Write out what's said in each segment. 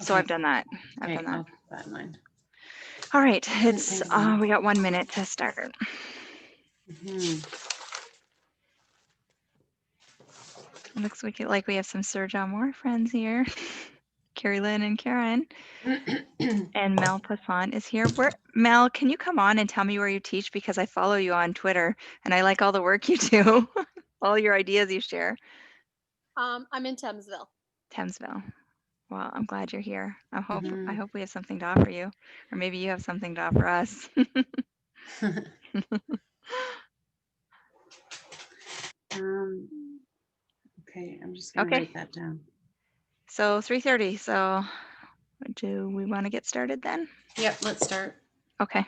So I've done that. I've Okay, done that. I'll keep that in mind. All right, it's we got 1 minute to start. Looks like we have some Sir John Moore friends here. Carrie Lynn and Karen. And Mel Poisson is here. Mel, can you come on and tell me where you teach? Because I follow you on Twitter and I like all the work you do, all your ideas you share. I'm in Thamesville. Thamesville. Well, I'm glad you're here. I hope we have something to offer you, or maybe you have something to offer us. Okay, I'm just gonna write that down. So 3:30. So do we want to get started then? Yep, let's start. Okay.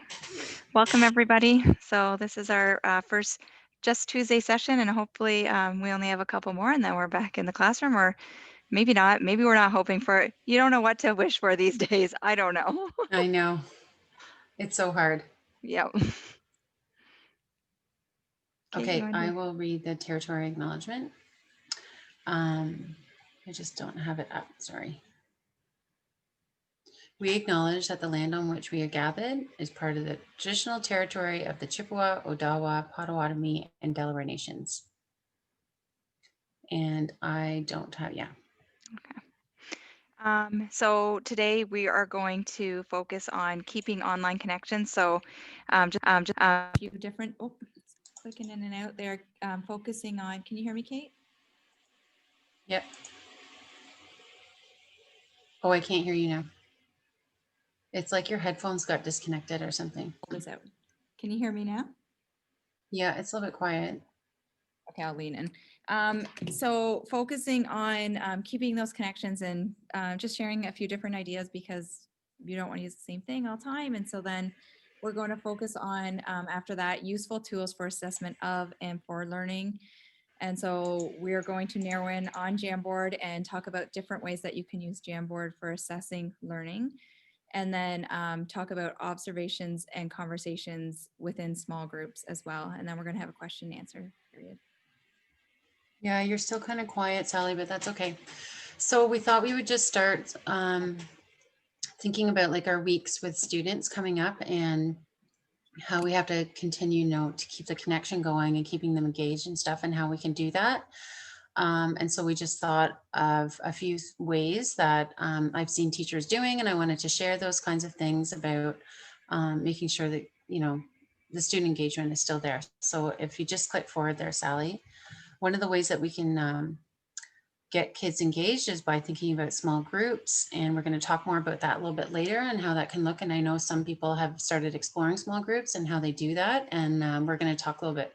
Welcome everybody. So this is our first Just Tuesday session, and hopefully we only have a couple more, and then we're back in the classroom, or maybe not. Maybe we're not hoping for it. You don't know what to wish for these days. I don't know. I know. It's so hard. Yep. Okay, I will read the territory acknowledgement. I just don't have it up, sorry. We acknowledge that the land on which we are gathered is part of the traditional territory of the Chippewa, Odawa, Potawatomi, and Delaware nations. And I don't have, Okay. So today we are going to focus on keeping online connections. So just a few different, it's clicking in and out there, focusing on, can you hear me, Kate? Yep. Oh, I can't hear you now. It's like your headphones got disconnected or something. Can you hear me now? Yeah, it's a little bit quiet. Okay, I'll lean in. So focusing on keeping those connections and just sharing a few different ideas, because you don't want to use the same thing all the time. And so then we're going to focus on, after that, useful tools for assessment of and for learning. And so we're going to narrow in on Jamboard and talk about different ways that you can use Jamboard for assessing learning. And then talk about observations and conversations within small groups as well. And then we're going to have a question and answer period. Yeah, you're still kind of quiet, Sally, but that's okay. So we thought we would just start thinking about like our weeks with students coming up and how we have to continue, to keep the connection going and keeping them engaged and stuff, and how we can do that. And so we just thought of a few ways that I've seen teachers doing, and I wanted to share those kinds of things about making sure that, the student engagement is still there. So if you just click forward there, Sally, one of the ways that we can get kids engaged is by thinking about small groups. And we're going to talk more about that a little bit later and how that can look. And I know some people have started exploring small groups and how they do that. And we're going to talk a little bit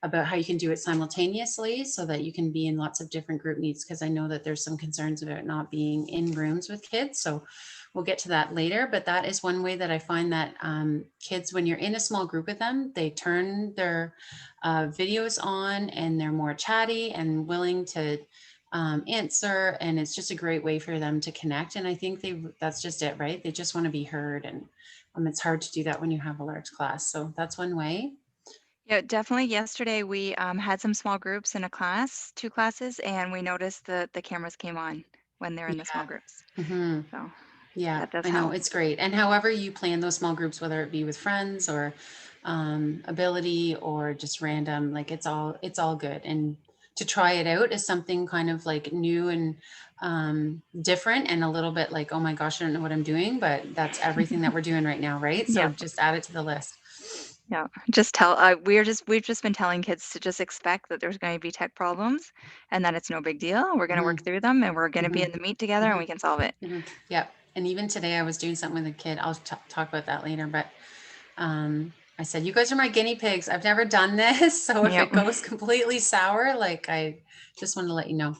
about how you can do it simultaneously so that you can be in lots of different group needs, because I know that there's some concerns about not being in rooms with kids. So we'll get to that later, but that is one way that I find that kids, when you're in a small group with them, they turn their videos on and they're more chatty and willing to answer. And it's just a great way for them to connect. And I think that's just it, right? They just want to be heard. And it's hard to do that when you have a large class. So that's one way. Yeah, definitely. Yesterday we had some small groups in a class, 2 classes, and we noticed that the cameras came on when they're in the small groups. So yeah, that does I know, help. it's great. And however you plan those small groups, whether it be with friends or ability or just random, like it's all good. And to try it out is something kind of like new and different and a little bit like, oh my gosh, I don't know what I'm doing, but that's everything that we're doing right now, right? So just add it to the list. Yeah, just we've just been telling kids to just expect that there's going to be tech problems and that it's no big deal. We're going to work through them, and we're going to be in the meet together, and we can solve it. Yep. And even today I was doing something with a kid. I'll talk about that later, but I said, you guys are my guinea pigs. I've never done this. So if it goes completely sour, like I just want to let you know.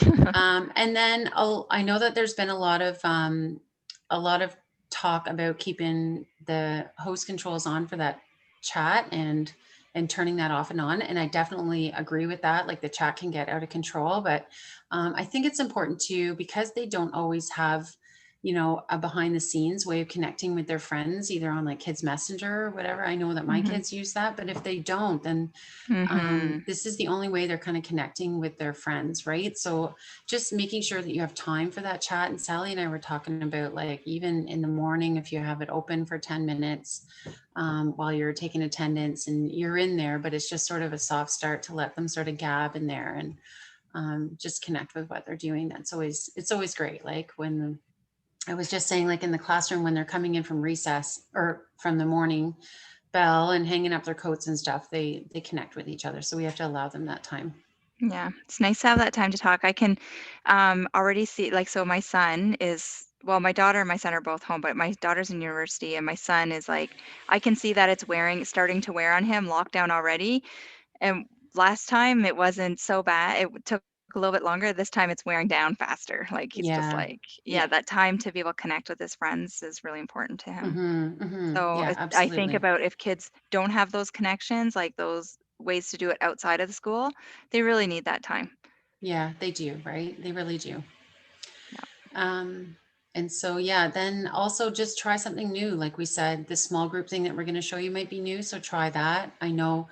And then I know that there's been a lot of talk about keeping the host controls on for that chat and turning that off and on. And I definitely agree with that. Like the chat can get out of control, but I think it's important too, because they don't always have you know, a behind the scenes way of connecting with their friends, either on like Kids Messenger or whatever. I know that my Mhm. kids use that, but if they don't, then Mhm. this is the only way they're kind of connecting with their friends, right? So just making sure that you have time for that chat. And Sally and I were talking about, like, even in the morning, if you have it open for 10 minutes while you're taking attendance and you're in there, but it's just sort of a soft start to let them sort of gab in there and just connect with what they're doing. It's always great. Like when I was just saying, like in the classroom, when they're coming in from recess or from the morning bell and hanging up their coats and stuff, they connect with each other. So we have to allow them that time. Yeah, it's nice to have that time to talk. I can already see, like, so my son is, well, my daughter and my son are both home, but my daughter's in university and my son is like, I can see that it's starting to wear on him, lockdown already. And last time it wasn't so bad. Took a little bit longer. This time it's wearing down faster. Like he's just Yeah. like, yeah, Yeah. that time to be able to connect with his friends is really important to him. So Yeah, I think absolutely. about if kids don't have those connections, like those ways to do it outside of the school, they really need that time. Yeah, they do, right? They really do. Yeah. Um, and so, yeah, then also just try something new. Like we said, this small group thing that we're going to show you might be new. So try that. I know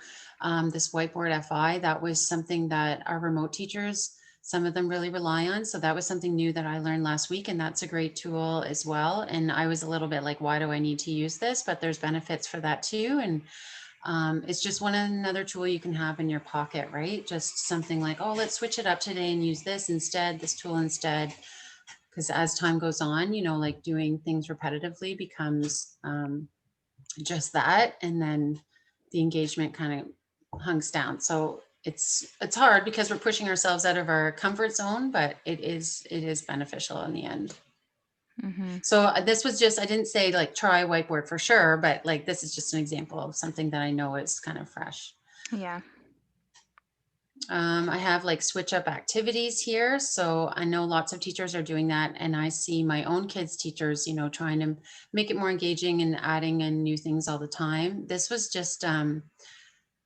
this whiteboard FI, that was something that our remote teachers, some of them really rely on. So that was something new that I learned last week. And that's a great tool as well. And I was a little bit like, why do I need to use this? But there's benefits for that too. And it's just another tool you can have in your pocket, right? Just something like, oh, let's switch it up today and use this tool instead. Because as time goes on, you know, like doing things repetitively becomes just that. And then the engagement kind of hunks down. So it's hard because we're pushing ourselves out of our comfort zone, but it is beneficial in the end. Hmm. So this was just, I didn't say like try whiteboard for sure, but like this is just an example of something that I know is kind of fresh. Yeah. I have like switch up activities here. So I know lots of teachers are doing that. And I see my own kids' teachers, you know, trying to make it more engaging and adding in new things all the time. This was just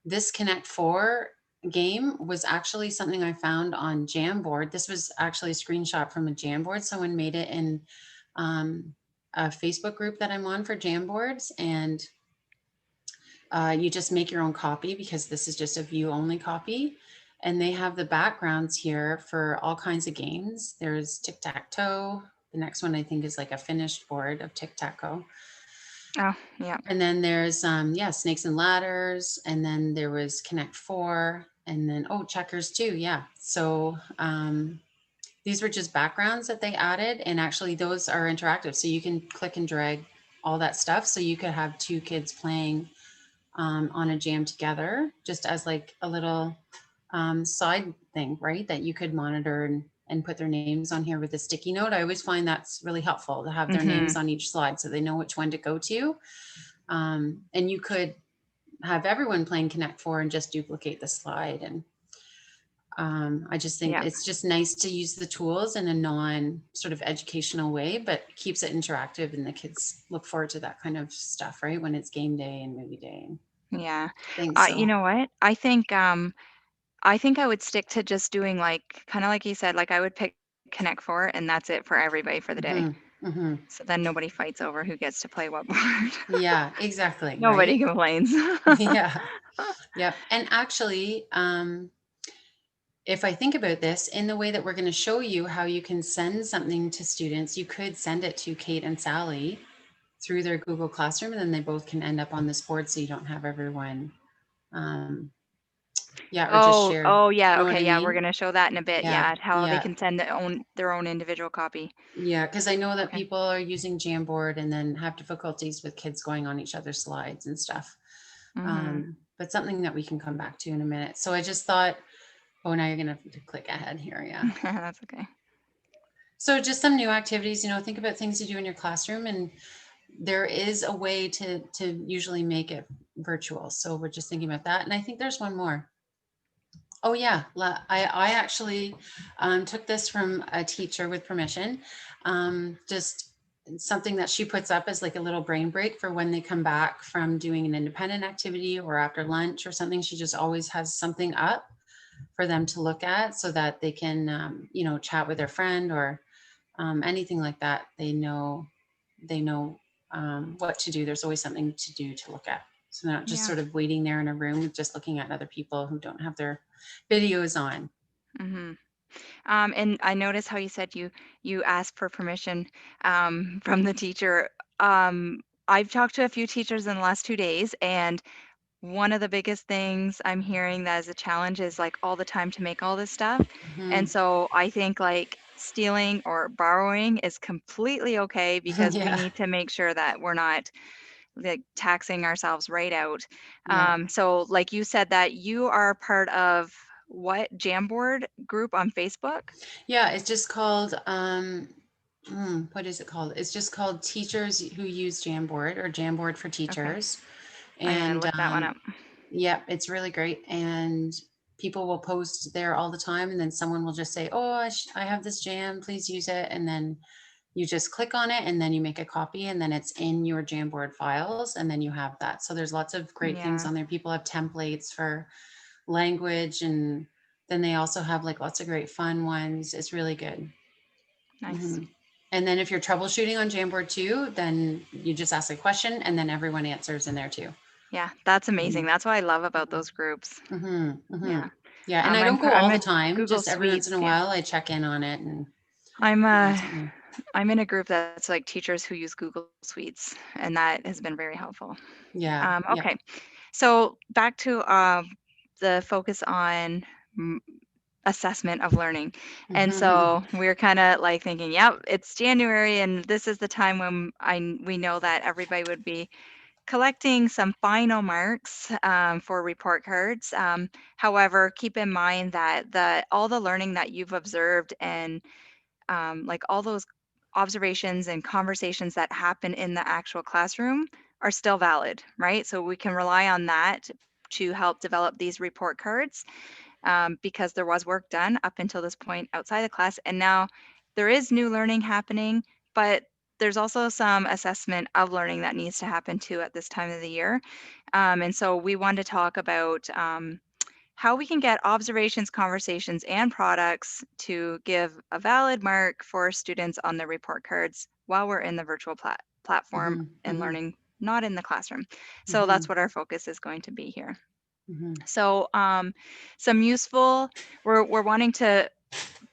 this Connect 4 game was actually something I found on Jamboard. This was actually a screenshot from a Jamboard. Someone made it in a Facebook group that I'm on for Jamboards. And you just make your own copy because this is just a view only copy. And they have the backgrounds here for all kinds of games. There's tic-tac-toe. The next one I think is like a finished board of tic-tac-toe. Oh, yeah. And then there's yeah, snakes and ladders. And then there was Connect 4. And then checkers too. Yeah. So these were just backgrounds that they added. And actually those are interactive. So you can click and drag all that stuff. So you could have two kids playing on a jam together, just as like a little side thing, right? That you could monitor and put their names on here with a sticky note. I always find that's really helpful to have their Hmm. names on each slide so they know which one to go to. And you could have everyone playing Connect 4 and just duplicate the slide. And I just think Yeah. it's just nice to use the tools in a non sort of educational way, but keeps it interactive and the kids look forward to that kind of stuff, right? When it's game day and movie day and Yeah. things. You So know what? I think I would stick to just doing like kind of like you said, like I would pick Connect Four and that's it for everybody for the day. mhm. So then nobody fights over who gets to play what board. Yeah, exactly, Nobody right? complains. Yeah. Yep. And actually, if I think about this in the way that we're going to show you how you can send something to students, you could send it to Kate and Sally through their Google Classroom, and then they both can end up on this board so you don't have everyone, um, yeah, or just Oh, share. oh Do you yeah, know what okay, I yeah, we're mean? gonna show that in a bit. Yeah, Yeah, how they yeah, can send their own individual copy. yeah. Because I know that Okay. people are using Jamboard and then have difficulties with kids going on each other's slides and stuff. Mm-hmm. But something that we can come back to in a minute. So I just thought, oh, now you're gonna have to click ahead here, yeah. That's okay. So just some new activities, you know, think about things to do in your classroom, and there is a way to usually make it virtual. So we're just thinking about that. And I think there's one more. Oh yeah, I actually took this from a teacher with permission. Just something that she puts up as like a little brain break for when they come back from doing an independent activity or after lunch or something. She just always has something up for them to look at so that they can, you know, chat with their friend or anything like that, they know what to do. There's always something to do, to look at. So not just Yeah. sort of waiting there in a room, just looking at other people who don't have their videos on. hmm And I noticed how you said you asked for permission from the teacher. I've talked to a few teachers in the last 2 days, and one of the biggest things I'm hearing that is a challenge is like all the time to make all this stuff. And Mhm. so I think like stealing or borrowing is completely okay because we Yeah. need to make sure that we're not like taxing ourselves right out. Yeah. So like you said that you are part of what Jamboard group on Facebook? Yeah, it's just called, what is it called? It's just called Teachers Who Use Jamboard, or Jamboard for Okay. Teachers. I'm gonna And look that one up. yeah, it's really great. And people will post there all the time. And then someone will just say, oh, I have this jam, please use it. And then you just click on it and then you make a copy, and then it's in your Jamboard files. And then you have that. So there's lots of great things Yeah, on there. People have templates for language, and then they also have like lots of great fun ones. It's really good. nice. hmm And then if you're troubleshooting on Jamboard too, then you just ask a question and then everyone answers in there too. Yeah, that's hmm amazing. That's what I love about those groups. hmm hmm Yeah. Yeah, and I don't go I'm all the a time. Google Just every once in Suites. a Yeah. while, I check in on it, and I'm uh something. I'm in a group that's like teachers who use Google Suites, and that has been very helpful. Yeah, yeah. Okay. So back to the focus on mm, assessment of learning. And hmm so we're kind of like thinking, yep, it's January and this is the time when we know that everybody would be collecting some final marks for report cards. However, keep in mind that all the learning that you've observed and like all those observations and conversations that happen in the actual classroom are still valid, right? So we can rely on that to help develop these report cards because there was work done up until this point outside the class. And now there is new learning happening, but there's also some assessment of learning that needs to happen too at this time of the year. And so we want to talk about how we can get observations, conversations, and products to give a valid mark for students on their report cards while we're in the virtual platform hmm and hmm learning, not in the classroom. So hmm that's what our focus is going to be here. hmm So some useful, we're wanting to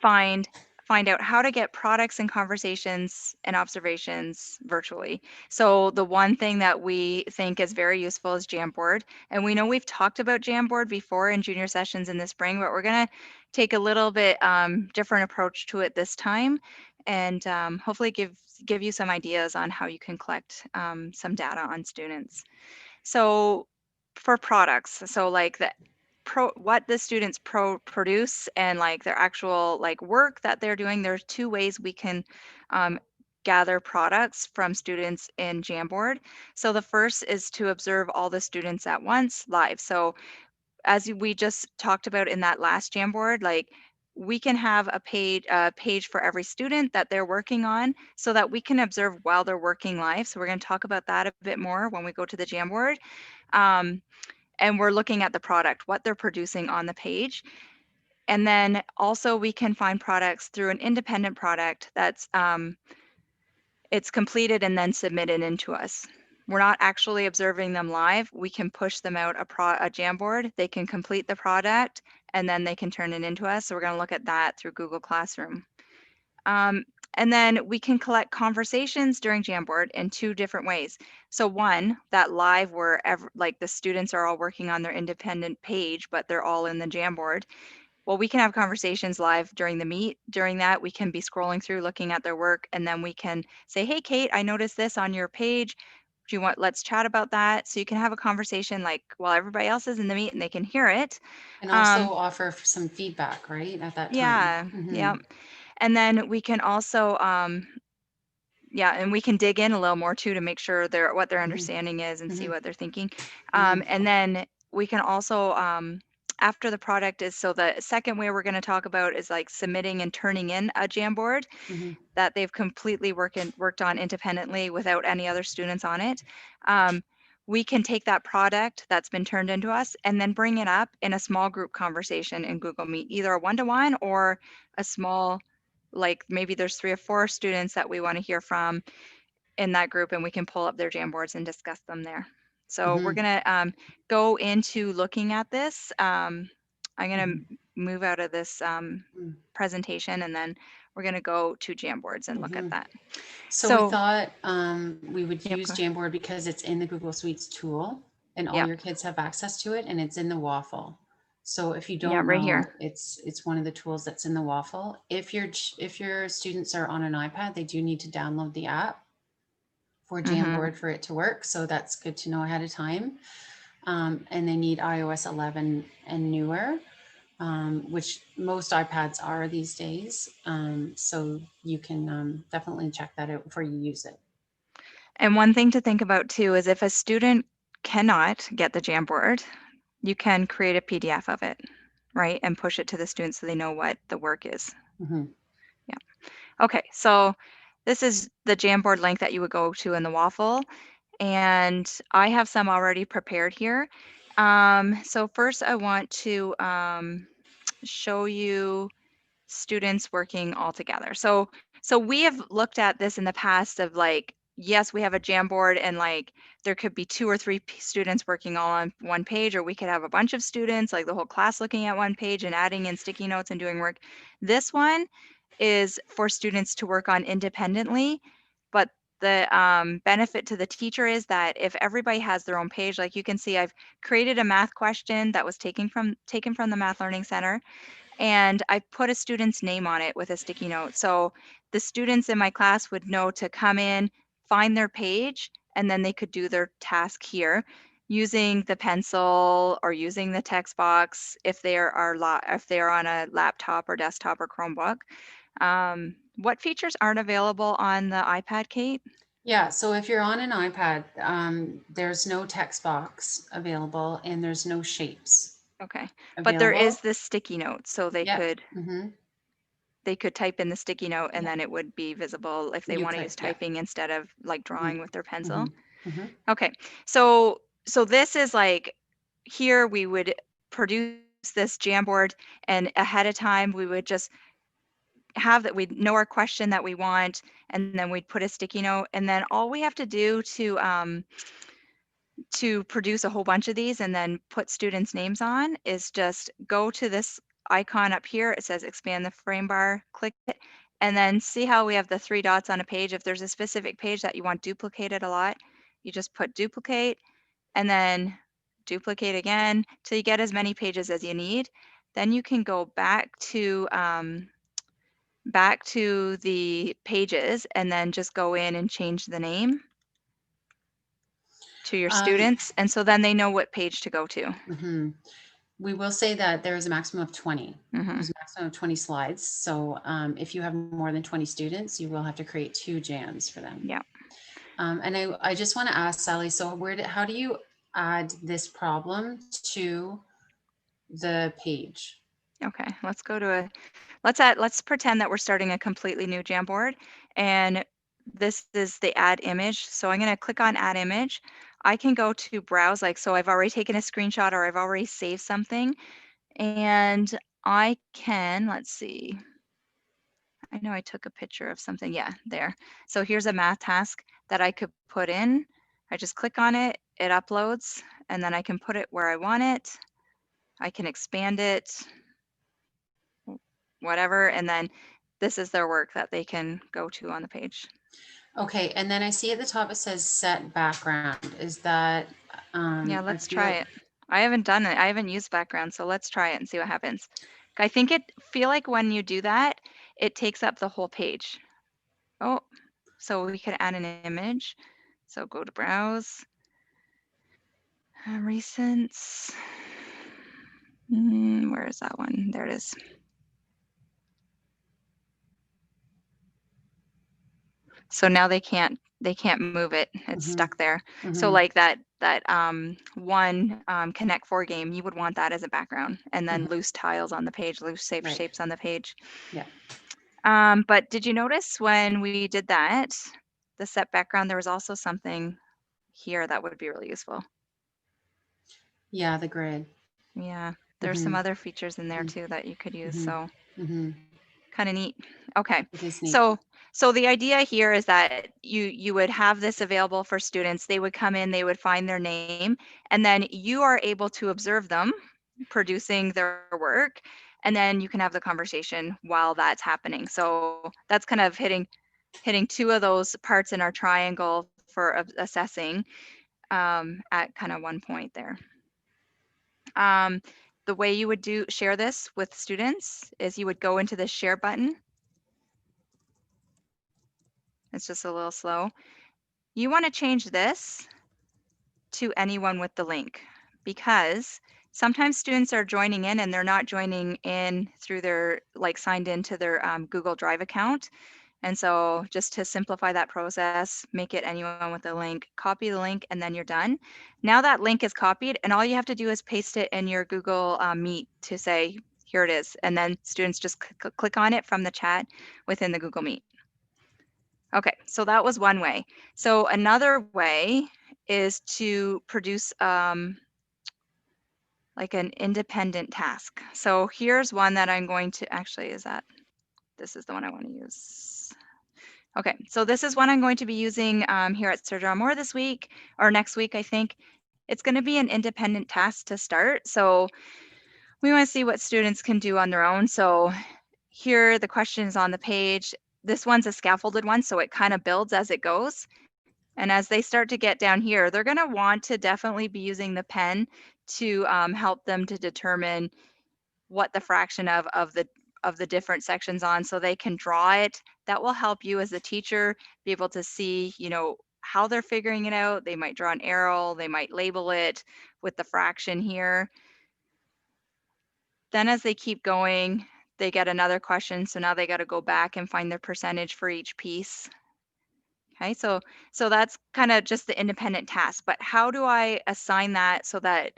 find find out how to get products and conversations and observations virtually. So the one thing that we think is very useful is Jamboard. And we know we've talked about Jamboard before in junior sessions in the spring, but we're going to take a little bit different approach to it this time and hopefully give you some ideas on how you can collect some data on students. So for products, so like the what the students produce and like their actual like work that they're doing, there's two ways we can um, gather products from students in Jamboard. So the first is to observe all the students at once live. So as we just talked about in that last Jamboard, like we can have a page for every student that they're working on so that we can observe while they're working live. So we're going to talk about that a bit more when we go to the Jamboard. Um, and we're looking at the product, what they're producing on the page. And then also we can find products through an independent product that's it's completed and then submitted into us. We're not actually observing them live. We can push them out a Jamboard. They can complete the product and then they can turn it into us. So we're going to look at that through Google Classroom. And then we can collect conversations during Jamboard in two different ways. So one, that live where like the students are all working on their independent page, but they're all in the Jamboard. Well, we can have conversations live during the meet. During that, we can be scrolling through, looking at their work, and then we can say, hey, Kate, I noticed this on your page. Do you want, let's chat about that. So you can have a conversation like while everybody else is in the meet and they can hear it. And Um, also offer some feedback, right, at that time. yeah, yeah. And then we can also yeah, and we can dig in a little more too to make sure what their hmm understanding is and see hmm what they're thinking. hmm And then we can also after the product is so the second way we're going to talk about is like submitting and turning in a Jamboard hmm that they've completely worked on independently without any other students on it. Um, we can take that product that's been turned into us and then bring it up in a small group conversation in Google Meet, either a one-to-one or a small like maybe there's 3 or 4 students that we want to hear from in that group, and we can pull up their Jamboards and discuss them there. So we're Mhm. gonna go into looking at this. I'm gonna Mhm. move out of this Mm. presentation, and then we're gonna go to Jamboards and look at Mhm. that. So we So, thought we would yep, use go. Jamboard because it's in the Google Suites tool and all Yep, your kids have access to it, and it's in the waffle. So if you yeah, don't right know, here. it's one of the tools that's in the waffle. If your students are on an iPad, they do need to download the app for Mm-hmm. Jamboard for it to work. So that's good to know ahead of time. And they need iOS 11 and newer, which most iPads are these days. So you can definitely check that out before you use it. And one thing to think about too is if a student cannot get the Jamboard, you can create a PDF of it, right? And push it to the students so they know what the work is. Mhm. Yeah. Okay, so this is the Jamboard link that you would go to in the waffle. And I have some already prepared here. So first I want to show you students working all together. So we have looked at this in the past of like, yes, we have a Jamboard and like there could be 2 or 3 students working all on one page, or we could have a bunch of students, like the whole class looking at one page and adding in sticky notes and doing work. This one is for students to work on independently, but the benefit to the teacher is that if everybody has their own page, like you can see, I've created a math question that was taken from the Math Learning Center, and I put a student's name on it with a sticky note. So the students in my class would know to come in, find their page, and then they could do their task here using the pencil or using the text box if they if they are on a laptop or desktop or Chromebook. What features aren't available on the iPad, Kate? Yeah, so if you're on an iPad, there's no text box available and there's no shapes Okay, but there is available. the sticky note, so they Yep. could Mm-hmm. type in the sticky note and Yep. then it would be visible if they You want to could. use Yeah. typing instead of like Mm-hmm. drawing with their pencil. Mm-hmm. Okay, so this is like, here we would produce this Jamboard, and ahead of time we would just have that, we'd know our question that we want, and then we'd put a sticky note, and then all we have to do to produce a whole bunch of these and then put students' names on is just go to this icon up here. It says expand the frame bar, click it, and then see how we have the 3 dots on a page. If there's a specific page that you want duplicated a lot, you just put duplicate and then duplicate again till you get as many pages as you need. Then you can go back to the pages and then just go in and change the name to your Um, students. And so then they know what page to go to. mm-hmm. We will say that there is a maximum of 20. Mhm. There's a maximum of 20 slides. So if you have more than 20 students, you will have to create 2 jams for them. Yeah. And I just want to ask Sally, so how do you add this problem to the page? Okay. Let's go to let's pretend that we're starting a completely new Jamboard, and this is the add image. So I'm going to click on add image. I can go to browse, like, so I've already taken a screenshot or I've already saved something, and I can, let's see. I know I took a picture of something. Yeah, there. So here's a math task that I could put in. I just click on it, it uploads, and then I can put it where I want it. I can expand it, whatever, and then this is their work that they can go to on the page. Okay, and then I see at the top it says set background. Is that Yeah, I let's try feel it. I haven't done it. I haven't used background, so let's try it and see what happens. I think feel like when you do that, it takes up the whole page. Oh, so we could add an image. So go to browse, recents. Where is that one? There it is. So now they can't move it. It's mhm, stuck there. So mhm, like that one Connect 4 game, you would want that as a background, and then mhm, loose tiles on the page, loose safe right. shapes on the page. Yeah. But did you notice when we did that, the set background, there was also something here that would be really useful. Yeah, the grid. Yeah, there's some Mhm, other features in there mhm, too that you could use. mhm, So mhm. Kind of neat. Okay. It is neat. So the idea here is that you would have this available for students. They would come in, they would find their name, and then you are able to observe them producing their work, and then you can have the conversation while that's happening. So that's kind of hitting two of those parts in our triangle for assessing at kind of one point there. The way you would share this with students is you would go into the share button. It's just a little slow. You want to change this to anyone with the link, because sometimes students are joining in and they're not joining in through their signed into their Google Drive account. And so just to simplify that process, make it anyone with a link, copy the link, and then you're done. Now that link is copied, and all you have to do is paste it in your Google Meet to say, here it is. And then students just click on it from the chat within the Google Meet. Okay, so that was one way. So another way is to produce like an independent task. So here's one that I'm going to this is the one I want to use. Okay, so this is one I'm going to be using here at Sir John Moore this week, or next week, I think. It's going to be an independent task to start. So we want to see what students can do on their own. So here the question is on the page. This one's a scaffolded one, so it kind of builds as it goes. And as they start to get down here, they're going to want to definitely be using the pen to help them to determine what the fraction of the different sections on, so they can draw it. That will help you as the teacher be able to see, how they're figuring it out. They might draw an arrow, they might label it with the fraction here. Then as they keep going, they get another question. So now they got to go back and find their percentage for each piece. Okay, so that's kind of just the independent task, but how do I assign that so that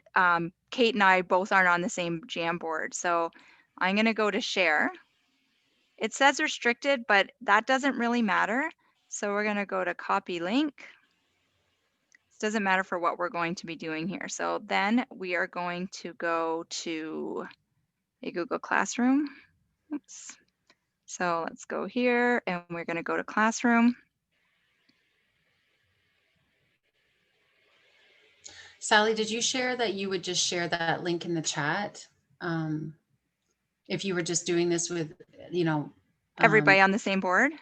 Kate and I both aren't on the same Jamboard? So I'm going to go to share. It says restricted, but that doesn't really matter. So we're going to go to copy link. This doesn't matter for what we're going to be doing here. So then we are going to go to a Google Classroom. Oops. So let's go here and we're going to go to Classroom. Sally, did you share that you would just share that link in the chat? If you were just doing this with, Everybody on the same board?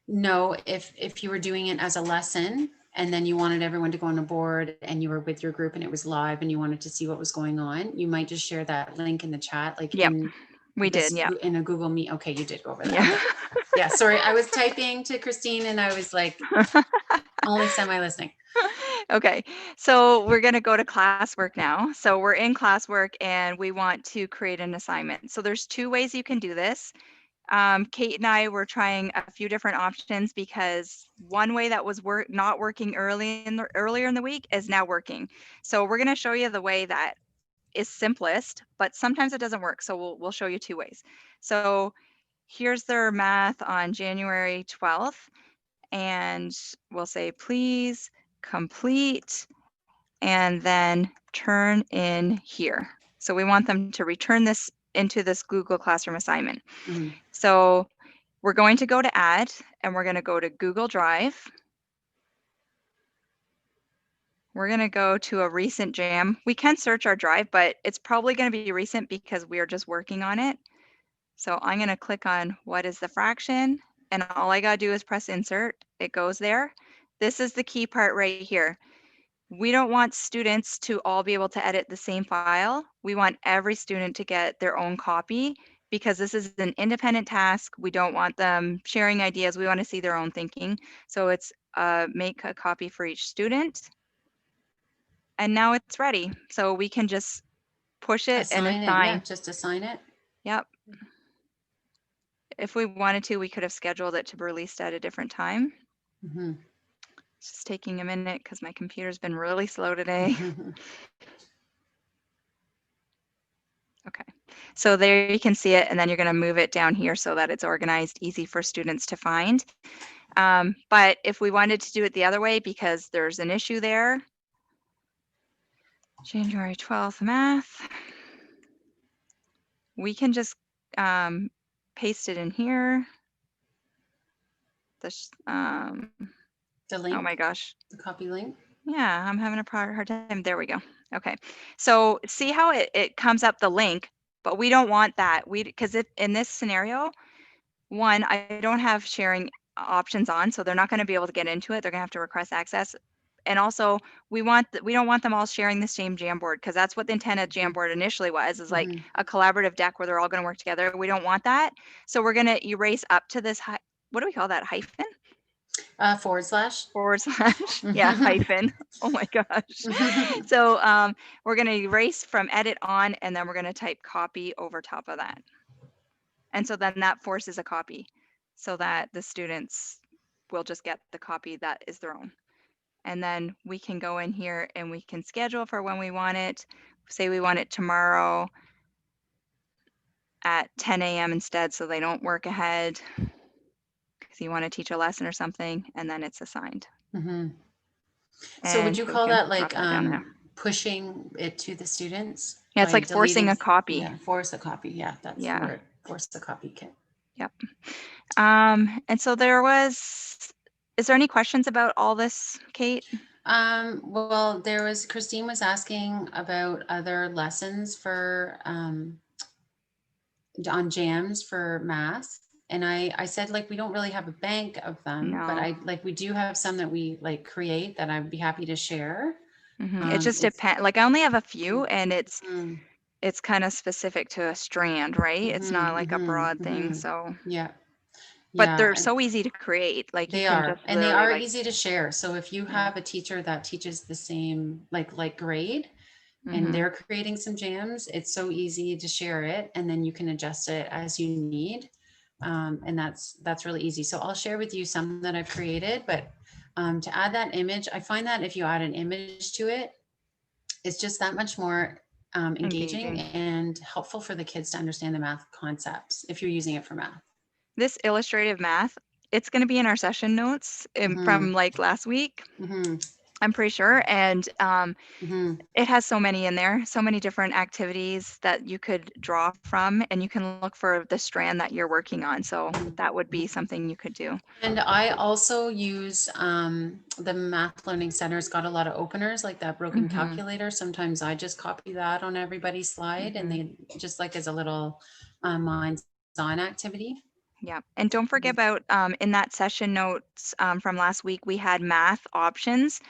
No, if you were doing it as a lesson and then you wanted everyone to go on a board and you were with your group and it was live and you wanted to see what was going on, you might just share that link in the chat, like Yep, we did, yeah. in a Google Meet. Okay, you did go over that. Yeah. Yeah, sorry, I was typing to Christine and I was like only semi-listening. Okay, so we're going to go to classwork now. So we're in classwork and we want to create an assignment. So there's two ways you can do this. Kate and I were trying a few different options because one way that was not working earlier in the week is now working. So we're going to show you the way that is simplest, but sometimes it doesn't work. So we'll show you two ways. So here's their math on January 12th. And we'll say, please complete and then turn in here. So we want them to return this into this Google Classroom assignment. Mm-hmm. So we're going to go to add and we're going to go to Google Drive. We're going to go to a recent jam. We can search our drive, but it's probably going to be recent because we are just working on it. So I'm going to click on what is the fraction, and all I got to do is press insert. It goes there. This is the key part right here. We don't want students to all be able to edit the same file. We want every student to get their own copy because this is an independent task. We don't want them sharing ideas. We want to see their own thinking. So it's make a copy for each student. And now it's ready. So we can just push it and assign. Yeah, just assign it. Yep. If we wanted to, we could have scheduled it to be released at a different time. Mm-hmm. It's just taking a minute because my computer's been really slow today. Okay, so there you can see it, and then you're going to move it down here so that it's organized, easy for students to find. But if we wanted to do it the other way, because there's an issue there, January 12th math, we can just paste it in here. The link, Oh my gosh. the copy link. Yeah, I'm having a hard time. There we go. Okay. So see how it comes up the link, but we don't want that. Because if in this scenario, one, I don't have sharing options on, so they're not going to be able to get into it. They're going to have to request access. And also we don't want them all sharing the same Jamboard, because that's what the intent of Jamboard initially was, is like a collaborative deck where they're all going to work together. We don't want that. So we're going to erase up to this, what do we call that? Hyphen? Forward slash. Forward slash. Yeah, hyphen. Oh my gosh. So we're going to erase from edit on, and then we're going to type copy over top of that. And so then that forces a copy so that the students will just get the copy that is their own. And then we can go in here and we can schedule for when we want it. Say we want it tomorrow at 10 a.m. instead, so they don't work ahead because you want to teach a lesson or something, and then it's assigned. So would you call that like down there. pushing it to the students? Yeah, it's by like forcing a copy. Yeah, force a copy. Yeah, that's the word. Force the copy kit. Yep. And so is there any questions about all this, Kate? Well, Christine was asking about other lessons for on jams for math. And I said, like, we don't really have a bank of them, but we do have some that we like create that I'd be happy to share. It just depends. Like, I only have a few, and it's kind of specific to a strand, right? It's not like a broad thing. So yeah. But they're so easy to create. Like, they are, and they are easy to share. So if you have a teacher that teaches the same like grade, and they're creating some jams, it's so easy to share it, and then you can adjust it as you need. And that's really easy. So I'll share with you some that I've created, but to add that image, I find that if you add an image to it, it's just that much more engaging and helpful for the kids to understand the math concepts if you're using it for math. This illustrative math, it's going to be in our session notes from like last week. I'm pretty sure. And it has so many in there, so many different activities that you could draw from, and you can look for the strand that you're working on. So that would be something you could do. And I also use the Math Learning Center's got a lot of openers, like that broken calculator. Sometimes I just copy that on everybody's slide, and they just like as a little minds-on activity. Yeah. And don't forget about in that session notes from last week, we had math options.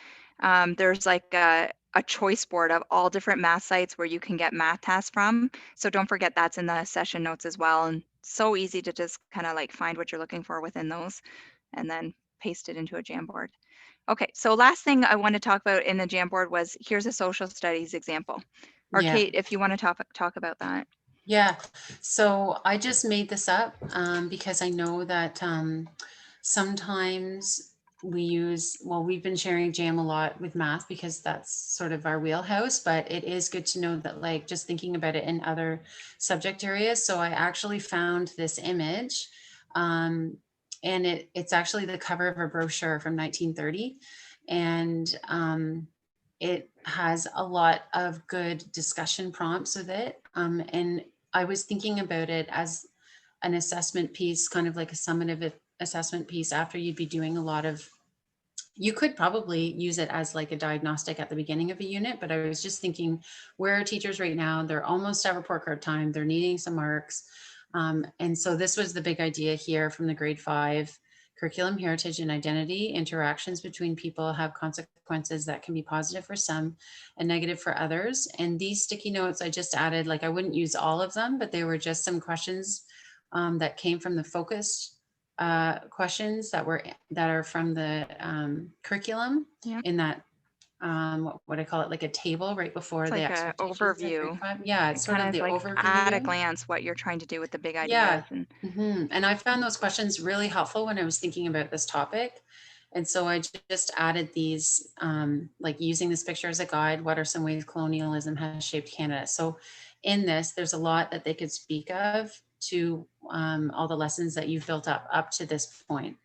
There's like a choice board of all different math sites where you can get math tasks from. So don't forget that's in the session notes as well. And so easy to just kind of like find what you're looking for within those and then paste it into a Jamboard. Okay, so last thing I want to talk about in the Jamboard was here's a social studies example. Or Kate, if you want to talk about that. Yeah, so I just made this up because I know that sometimes we've been sharing Jam a lot with math because that's sort of our wheelhouse, but it is good to know that, like, just thinking about it in other subject areas. So I actually found this image and it's actually the cover of a brochure from 1930. And it has a lot of good discussion prompts with it. And I was thinking about it as an assessment piece, kind of like a summative assessment piece after you'd be doing a lot of, you could probably use it as like a diagnostic at the beginning of a unit, but I was just thinking, where are teachers right now? They're almost at report card time. They're needing some marks. And so this was the big idea here from the grade 5 curriculum, heritage, and identity. Interactions between people have consequences that can be positive for some and negative for others. And these sticky notes I just added, like I wouldn't use all of them, but they were just some questions that came from the focused questions that are from the curriculum in that what I call it, like a table right before it's the like an overview. Yeah, it's sort of the like overview at a glance what you're trying to do with the big ideas. Yeah. And I found those questions really helpful when I was thinking about this topic. And so I just added these, like using this picture as a guide. What are some ways colonialism has shaped Canada? So in this, there's a lot that they could speak of to all the lessons that you've built up to this point.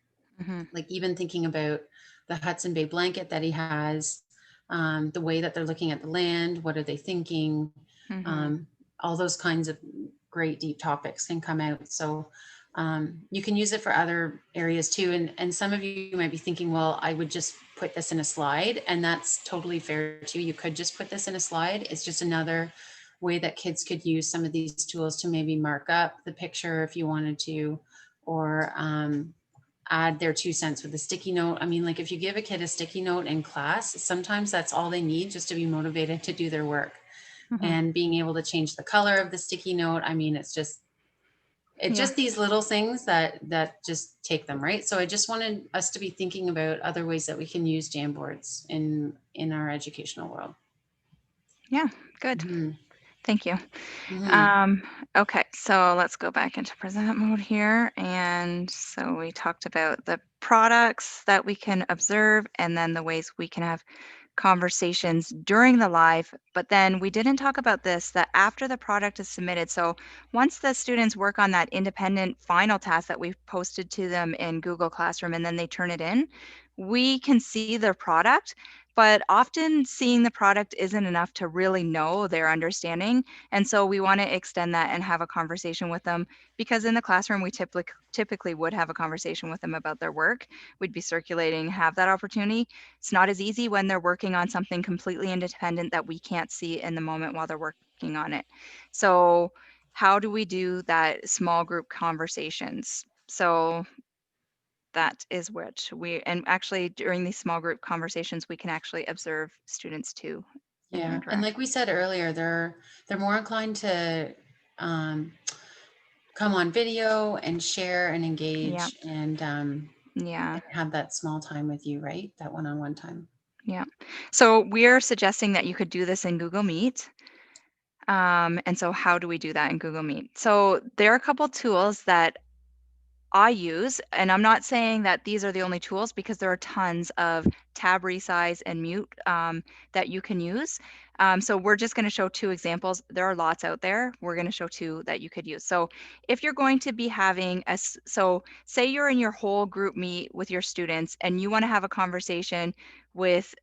Like even thinking about the Hudson Bay blanket that he has, the way that they're looking at the land, what are they thinking? All those kinds of great deep topics can come out. So You can use it for other areas too. And some of you might be thinking, well, I would just put this in a slide, and that's totally fair too. You could just put this in a slide. It's just another way that kids could use some of these tools to maybe mark up the picture if you wanted to, or add their 2 cents with a sticky note. I mean, like if you give a kid a sticky note in class, sometimes that's all they need just to be motivated to do their work. And being able to change the color of the sticky note, I mean, it's just these little things that just take them, right? So I just wanted us to be thinking about other ways that we can use Jamboards in our educational world. Yeah, good. Mhm. Thank you. Mhm. Okay, so let's go back into present mode here. And so we talked about the products that we can observe and then the ways we can have conversations during the live, but then we didn't talk about this, that after the product is submitted. So once the students work on that independent final task that we've posted to them in Google Classroom and then they turn it in, we can see their product, but often seeing the product isn't enough to really know their understanding. And so we want to extend that and have a conversation with them, because in the classroom, we typically would have a conversation with them about their work. We'd be circulating, have that opportunity. It's not as easy when they're working on something completely independent that we can't see in the moment while they're working on it. So how do we do that small group conversations? So that is what we, and actually during these small group conversations, we can actually observe students too and Yeah, and interact. like we said earlier, they're more inclined to um, come on video and share and engage and Yeah. have that small time with you, right? That one-on-one time. Yeah. So we're suggesting that you could do this in Google Meet. And so how do we do that in Google Meet? So there are a couple tools that I use, and I'm not saying that these are the only tools, because there are tons of tab resize and mute that you can use. So we're just going to show 2 examples. There are lots out there. We're going to show 2 that you could use. So if you're going to be having so say you're in your whole group meet with your students and you want to have a conversation with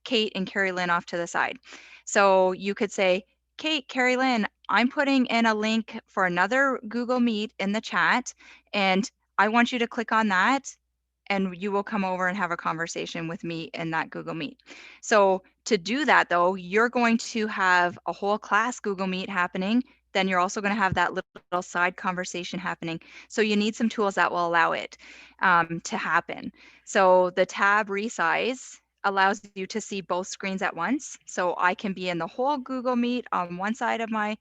Kate and Carrie Lynn off to the side. So you could say, Kate, Carrie Lynn, I'm putting in a link for another Google Meet in the chat, and I want you to click on that and you will come over and have a conversation with me in that Google Meet. So to do that though, you're going to have a whole class Google Meet happening. Then you're also going to have that little side conversation happening. So you need some tools that will allow it to happen. So the tab resize allows you to see both screens at once. So I can be in the whole Google Meet on one side of my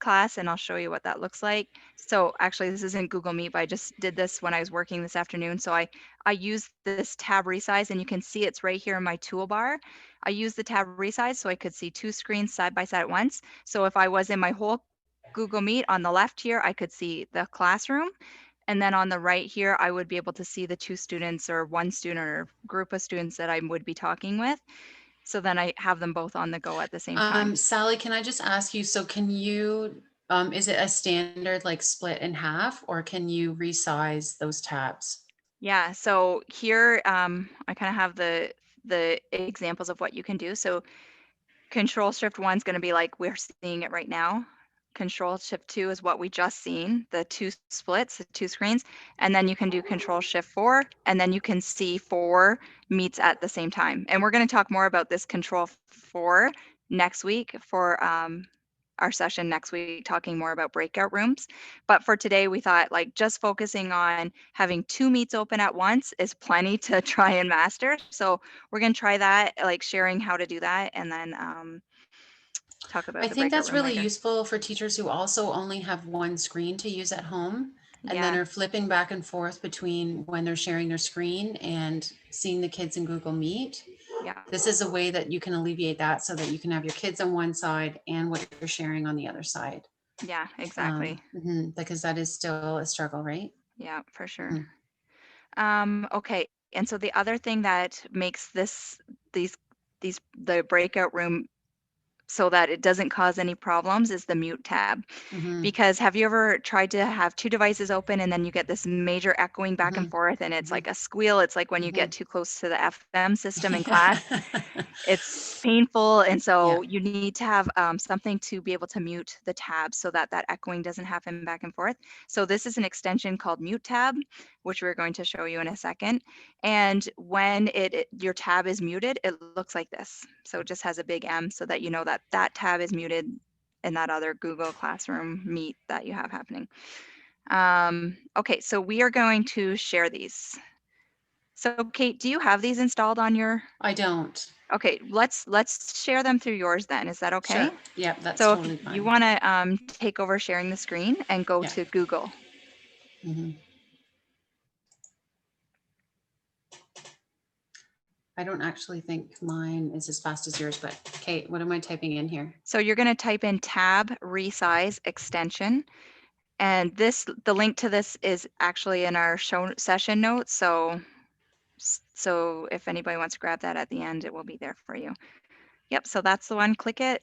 class, and I'll show you what that looks like. So actually this isn't Google Meet, but I just did this when I was working this afternoon. So I use this tab resize, and you can see it's right here in my toolbar. I use the tab resize so I could see 2 screens side by side at once. So if I was in my whole Google Meet, on the left here, I could see the classroom. And then on the right here, I would be able to see the 2 students or 1 student or group of students that I would be talking with. So then I have them both on the go at the same time. Sally, can I just ask you, so can you, is it a standard like split in half, or can you resize those tabs? Yeah, so here I kind of have the examples of what you can do. So Control Shift 1 is going to be like we're seeing it right now. Control Shift 2 is what we just seen, the 2 splits, the 2 screens. And then you can do Control Shift 4, and then you can see 4 meets at the same time. And we're going to talk more about this Control 4 next week for our session next week, talking more about breakout rooms. But for today, we thought like just focusing on having 2 meets open at once is plenty to try and master. So we're going to try that, like sharing how to do that, and then talk about I the think breakout that's room really later. useful for teachers who also only have one screen to use at home, and then Yeah, are flipping back and forth between when they're sharing their screen and seeing the kids in Google Meet. yeah, This is a way that you can alleviate that, so that you can have your kids on one side and what you're sharing on the other side. yeah, exactly. Because that is still a struggle, right? Yeah, for sure. Mhm. Okay, and so the other thing that makes these the breakout room so that it doesn't cause any problems is the mute tab. Mhm. Because have you ever tried to have two devices open and then you get this major echoing back and Mhm. forth and it's Mhm. like a squeal? It's like when you get Mhm. too close to the FM system in Yeah. class. It's painful, and so Yeah. you need to have something to be able to mute the tab so that that echoing doesn't happen back and forth. So this is an extension called Mute Tab, which we're going to show you in a second. And when your tab is muted, it looks like this. So it just has a big M so that you know that that tab is muted in that other Google Classroom Meet that you have happening. Okay, so we are going to share these. So Kate, do you have these installed on your? I don't. Okay, let's share them through yours then. Is that okay? Sure. Yeah, that's So if totally you fine. want to take over sharing the screen and go Yeah. to Google. Mhm. I don't actually think mine is as fast as yours, but Kate, what am I typing in here? So you're going to type in tab resize extension. And the link to this is actually in our show session notes. So if anybody wants to grab that at the end, it will be there for you. Yep, so that's the one. Click it.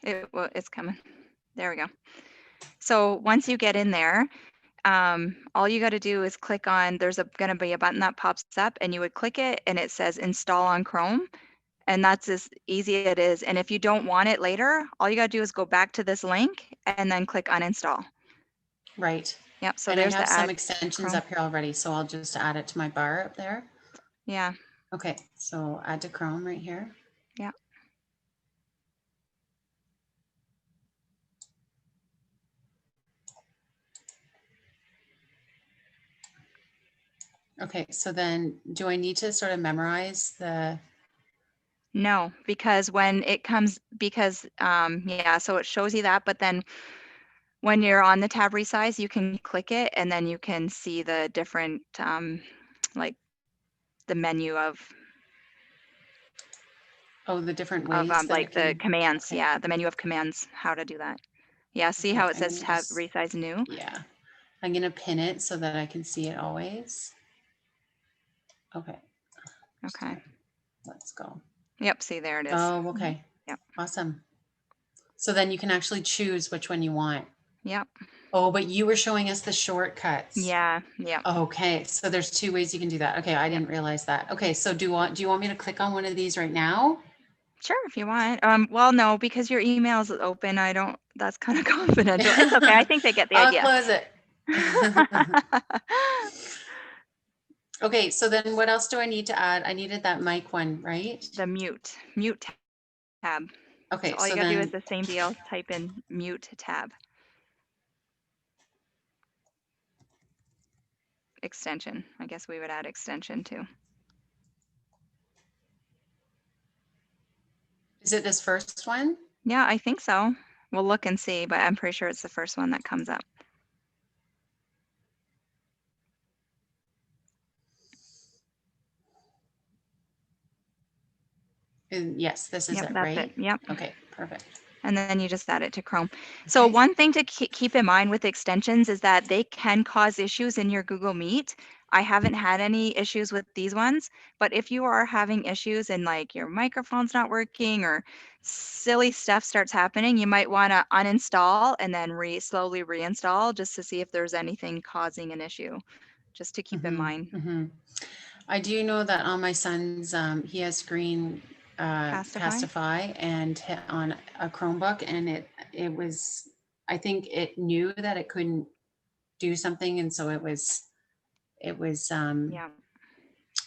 It's coming. There we go. So once you get in there, all you got to do is click on, there's going to be a button that pops up and you would click it and it says install on Chrome. And that's as easy as it is. And if you don't want it later, all you got to do is go back to this link and then click uninstall. Right. Yep. So And I there's have the some add extensions Chrome. up here already, so I'll just add it to my bar up there. Yeah. Okay, so add to Chrome right here. Yeah. Okay, so then do I need to sort of memorize the? No, because when it comes, yeah, so it shows you that, but then when you're on the tab resize, you can click it and then you can see the different, like the menu of The different ways that like it the can. commands. Okay. Yeah, the menu of commands, how to do that. Yeah, see Okay, how it I'm says gonna tab just, resize new? yeah, I'm gonna pin it so that I can see it always. Okay. Okay. So let's go. Yep, see there it is. Oh, okay. Yep. Awesome. So then you can actually choose which one you want. Yep. Oh, but you were showing us the shortcuts. Yeah, yeah. Okay, so there's two ways you can do that. Okay, I didn't realize that. Okay, so do you want me to click on one of these right now? Sure, if you want. Well, no, because your email is open, that's kind of confidential. It's okay. I think they get the I'll idea. close it. Okay, so then what else do I need to add? I needed that mic one, right? The mute tab. Okay, So all you so gotta do is then, the same deal, type in mute tab extension. I guess we would add extension too. is it this first one? Yeah, I think so. We'll look and see, but I'm pretty sure it's the first one that comes up. Yes, this is Yep, it, that's right? it. Yep. Okay, perfect. And then you just add it to Chrome. So Okay. one thing to keep in mind with extensions is that they can cause issues in your Google Meet. I haven't had any issues with these ones, but if you are having issues and like your microphone's not working or silly stuff starts happening, you might want to uninstall and then slowly reinstall just to see if there's anything causing an issue, just to keep in mind. Mm-hmm. I do know that on my son's, he has Green Castify and hit on a Chromebook, and it was, I think it knew that it couldn't do something, and so it was Yeah.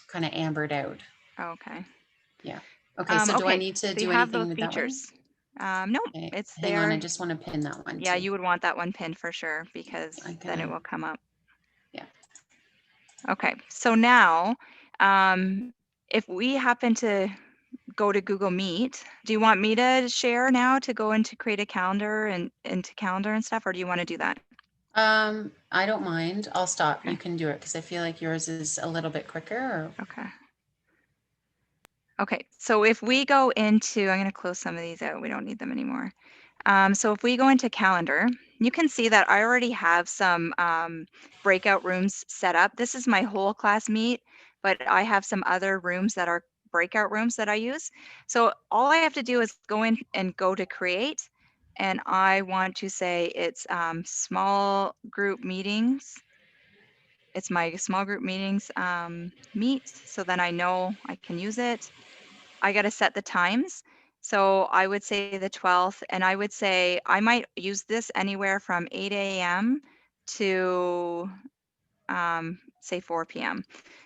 kind of ambered out. Okay. Yeah. Okay. So do I Okay. need to So you do have anything those with that one? features. No, Okay, it's hang on. I there. just want to pin that one Yeah, too. you would want that one pinned for sure because then it will come up. Yeah. Okay, so now if we happen to go to Google Meet, do you want me to share now to go into create a calendar and into calendar and stuff, or do you want to do that? I don't mind. I'll stop. Okay. You can do it because I feel like yours is a little bit quicker. Or... Okay. Okay, so if we go into, I'm going to close some of these out. We don't need them anymore. So if we go into calendar, you can see that I already have some breakout rooms set up. This is my whole class meet, but I have some other rooms that are breakout rooms that I use. So all I have to do is go in and go to create, and I want to say it's small group meetings. It's my small group meetings meet, so then I know I can use it. I got to set the times. So I would say the 12th, and I would say I might use this anywhere from 8 a.m. to say 4 p.m.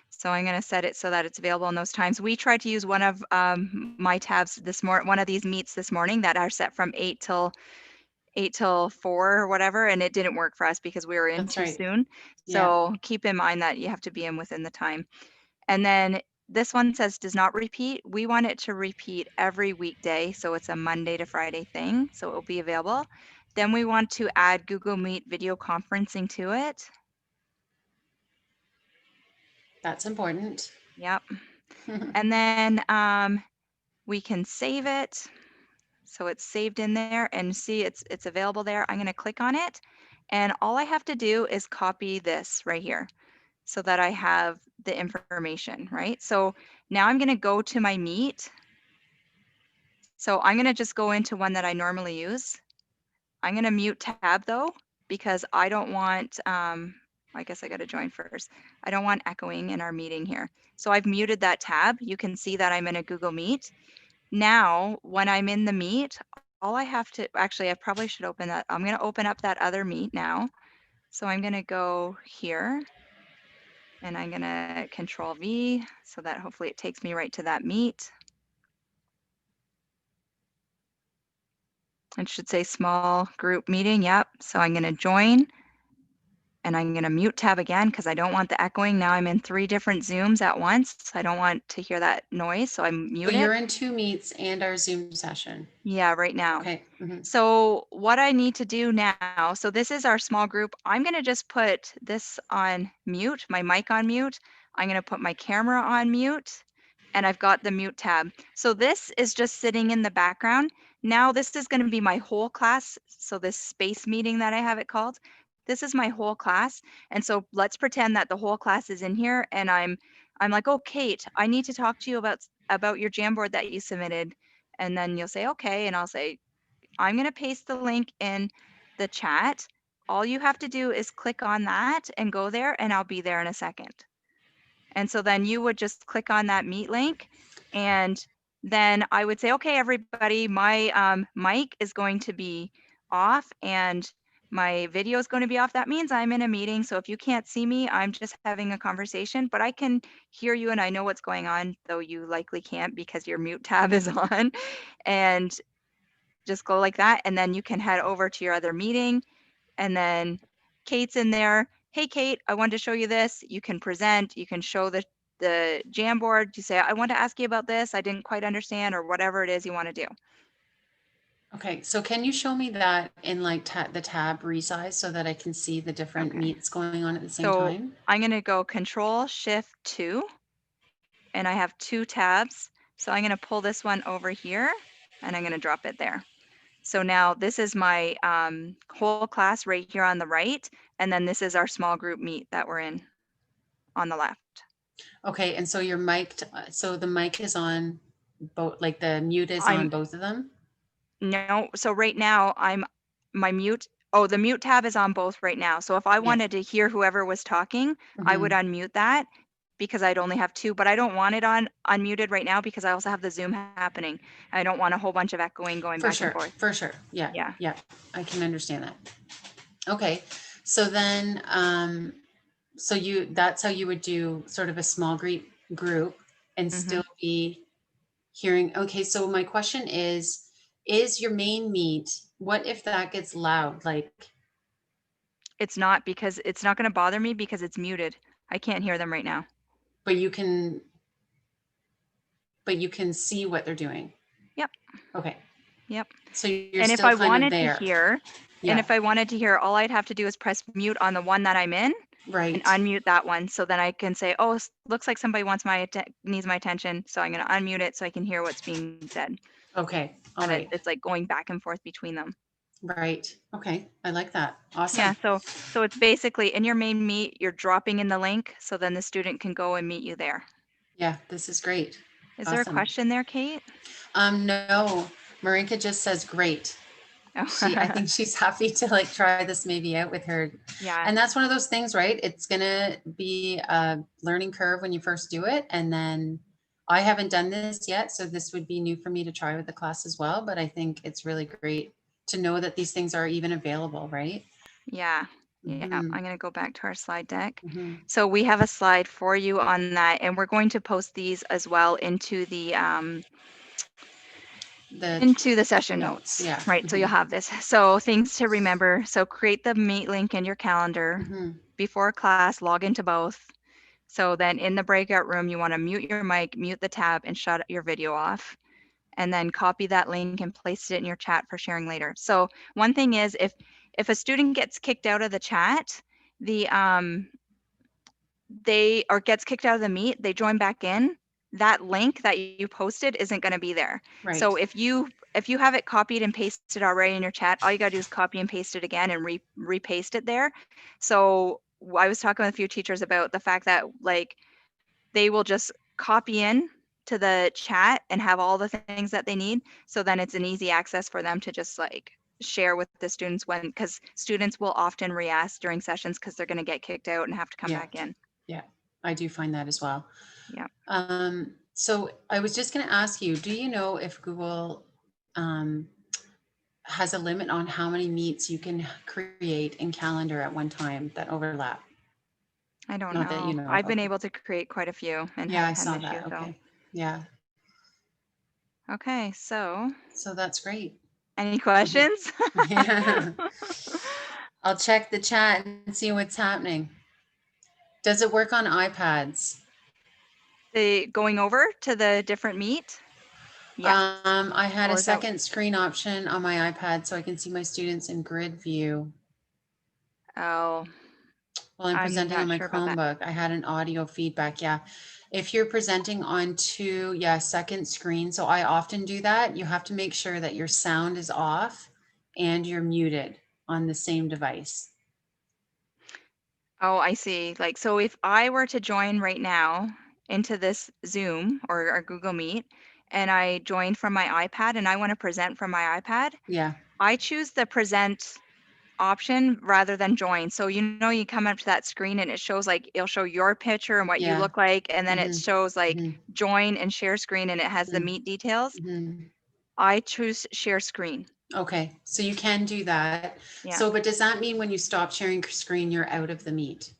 So I'm going to set it so that it's available in those times. We tried to use one of my tabs this morning, one of these meets this morning that are set from 8 till 4 or whatever, and it didn't work for us because we were in That's too right. soon. Yeah. So keep in mind that you have to be in within the time. And then this one says does not repeat. We want it to repeat every weekday. So it's a Monday to Friday thing. So it will be available. Then we want to add Google Meet video conferencing to it. That's important. Yep. And then we can save it. So it's saved in there and see it's available there. I'm going to click on it. And all I have to do is copy this right here so that I have the information, right? So now I'm going to go to my Meet. So I'm going to just go into one that I normally use. I'm going to mute tab though, because I don't want, I guess I got to join first. I don't want echoing in our meeting here. So I've muted that tab. You can see that I'm in a Google Meet. Now, when I'm in the Meet, all I have to, actually, I probably should open that. I'm going to open up that other Meet now. So I'm going to go here and I'm going to Control V so that hopefully it takes me right to that Meet. It should say small group meeting. Yep. So I'm going to join and I'm going to mute tab again because I don't want the echoing. Now I'm in 3 different Zooms at once. I don't want to hear that noise. So I So mute you're it. in 2 meets and our Zoom session. Yeah, right now. Okay. Mhm. So what I need to do now, so this is our small group. I'm going to just put this on mute, my mic on mute. I'm going to put my camera on mute, and I've got the mute tab. So this is just sitting in the background. Now this is going to be my whole class. So this space meeting that I have it called, this is my whole class. And so let's pretend that the whole class is in here and I'm like, "Oh, Kate, I need to talk to you about your Jamboard that you submitted." And then you'll say, "Okay." And I'll say, I'm going to paste the link in the chat. All you have to do is click on that and go there, and I'll be there in a second. And so then you would just click on that Meet link, and then I would say, okay, everybody, my mic is going to be off and my video is going to be off. That means I'm in a meeting. So if you can't see me, I'm just having a conversation, but I can hear you and I know what's going on, though you likely can't because your mute tab is on. And just go like that, and then you can head over to your other meeting, and then Kate's in there. "Hey, Kate, I wanted to show you this." You can present, you can show the Jamboard. You say, "I want to ask you about this. I didn't quite understand," or whatever it is you want to do. Okay. So can you show me that in like the tab resize so that I can see the different Okay. meets going on at the same So time? I'm going to go Control-Shift-2, and I have 2 tabs. So I'm going to pull this one over here, and I'm going to drop it there. So now this is my whole class right here on the right, and then this is our small group meet that we're in on the left. Okay. And so your mic, so the mic is on both, like the mute is on both of them? No, so right now my mute, oh, the mute tab is on both right now. So if I Yeah. wanted to hear whoever was talking, I would Mhm. unmute that because I'd only have 2, but I don't want it on unmuted right now because I also have the Zoom happening. I don't want a whole bunch of echoing going For back and sure. forth. For sure. Yeah. Yeah. Yeah. I can understand that. Okay. So then, so that's how you would do sort of a small group and still be hearing. Okay. So my question is your main meet, what if that gets loud? Like, It's not because it's not going to bother me because it's muted. I can't hear them right now. but you can see what they're doing. Yep. Okay. Yep. So you're And if still I kind of wanted to there. hear, Yeah. and if I wanted to hear, all I'd have to do is press mute on the one that I'm in and Right. unmute that one. So then I can say, "Oh, looks like somebody needs my attention." So I'm going to unmute it so I can hear what's being said. Okay. All And right. it's like going back and forth between them. Right. Okay. I like that. Awesome. Yeah, so it's basically in your main meet, you're dropping in the link, so then the student can go and meet you there. Yeah, this is great. Is there a Awesome. question there, Kate? No, Marinka just says great. I Oh, think she's happy to like try this maybe out with her. yeah, And that's one of those things, right? It's gonna be a learning curve when you first do it. And then I haven't done this yet, so this would be new for me to try with the class as well. But I think it's really great to know that these things are even available, right? yeah. Yeah, Mhm, I'm going to go back to our slide deck. mhm. So we have a slide for you on that, and we're going to post these as well into the session notes, Yeah. right? So you'll have this. So things to remember. So create the meet link in your calendar. Mhm. Before class, log into both. So then in the breakout room, you want to mute your mic, mute the tab, and shut your video off. And then copy that link and place it in your chat for sharing later. So one thing is if a student gets kicked out of the chat, they or gets kicked out of the meet, they join back in, that link that you posted isn't going to be there. Right. So if you have it copied and pasted already in your chat, all you got to do is copy and paste it again and repaste it there. So I was talking with a few teachers about the fact that like they will just copy in to the chat and have all the things that they need. So then it's an easy access for them to just like share with the students because students will often re-ask during sessions because they're going to get kicked out and have to come Yeah. back in. Yeah, I do find that as well. Yeah. So I was just going to ask you, do you know if Google has a limit on how many meets you can create in calendar at one time that overlap? I don't Not that you know. know of. I've been Okay. able to create quite a few and Yeah, I haven't had saw an issue. that. Okay. Yeah. Okay, so So that's great. any questions? Yeah. I'll check the chat and see what's happening. Does it work on iPads? Going over to the different meet? Yeah. I had Or a is that second screen option on my iPad so I can see my students in grid view. oh, While I'm I'm presenting on not my sure about that. Chromebook, I had an audio feedback. Yeah. If you're presenting on two, second screen. So I often do that. You have to make sure that your sound is off and you're muted on the same device. Oh, I see. Like, so if I were to join right now into this Zoom or Google Meet, and I join from my iPad and I want to present from my iPad, Yeah. I choose the present option rather than join. So you come up to that screen and it shows like it'll show your picture and what you Yeah. look like, and then it Mhm. shows like Mhm. join and share screen and it has the meet details. Mhm. I choose share screen. Okay. So you can do that. Yeah. So, but does that mean when you stop sharing screen, you're out of the meet?